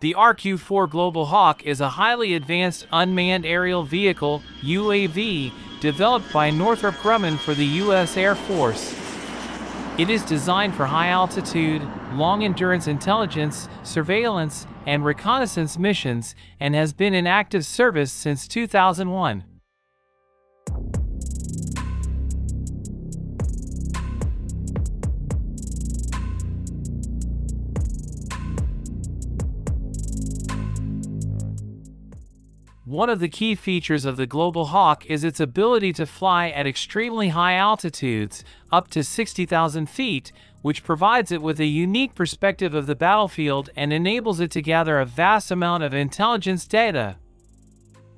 The RQ-4 Global Hawk is a highly advanced unmanned aerial vehicle, UAV, developed by Northrop Grumman for the U.S. Air Force. It is designed for high-altitude, long-endurance intelligence, surveillance, and reconnaissance missions, and has been in active service since 2001. One of the key features of the Global Hawk is its ability to fly at extremely high altitudes, up to 60,000 feet, which provides it with a unique perspective of the battlefield and enables it to gather a vast amount of intelligence data.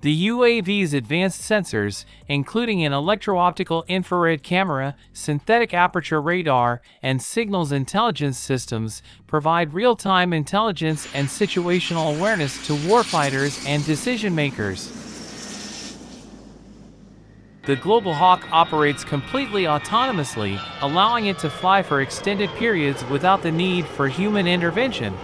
The UAV's advanced sensors, including an electro-optical infrared camera, synthetic aperture radar, and signals intelligence systems, provide real-time intelligence and situational awareness to warfighters and decision-makers. The Global Hawk operates completely autonomously, allowing it to fly for extended periods without the need for human intervention.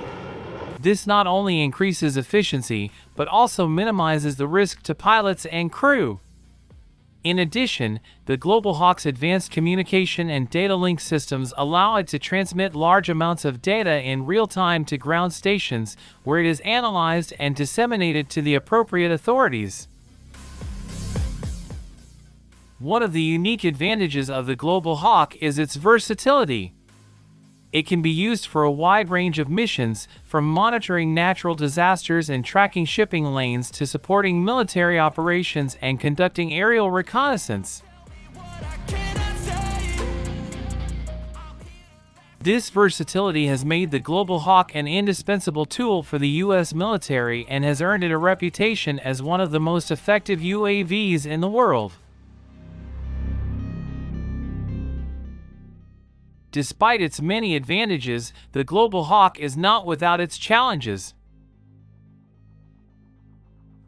This not only increases efficiency, but also minimizes the risk to pilots and crew. In addition, the Global Hawk's advanced communication and data link systems allow it to transmit large amounts of data in real time to ground stations, where it is analyzed and disseminated to the appropriate authorities. One of the unique advantages of the Global Hawk is its versatility. It can be used for a wide range of missions, from monitoring natural disasters and tracking shipping lanes to supporting military operations and conducting aerial reconnaissance. This versatility has made the Global Hawk an indispensable tool for the U.S. military and has earned it a reputation as one of the most effective UAVs in the world. Despite its many advantages, the Global Hawk is not without its challenges.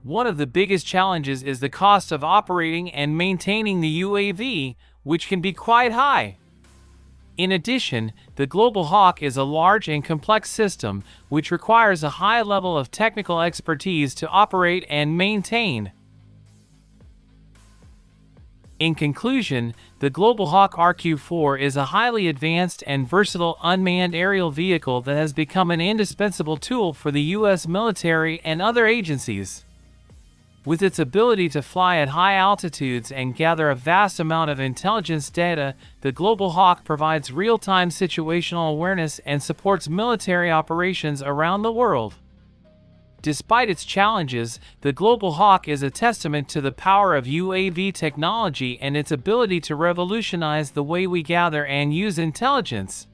One of the biggest challenges is the cost of operating and maintaining the UAV, which can be quite high. In addition, the Global Hawk is a large and complex system, which requires a high level of technical expertise to operate and maintain. In conclusion, the Global Hawk RQ-4 is a highly advanced and versatile unmanned aerial vehicle that has become an indispensable tool for the U.S. military and other agencies. With its ability to fly at high altitudes and gather a vast amount of intelligence data, the Global Hawk provides real-time situational awareness and supports military operations around the world. Despite its challenges, the Global Hawk is a testament to the power of UAV technology and its ability to revolutionize the way we gather and use intelligence.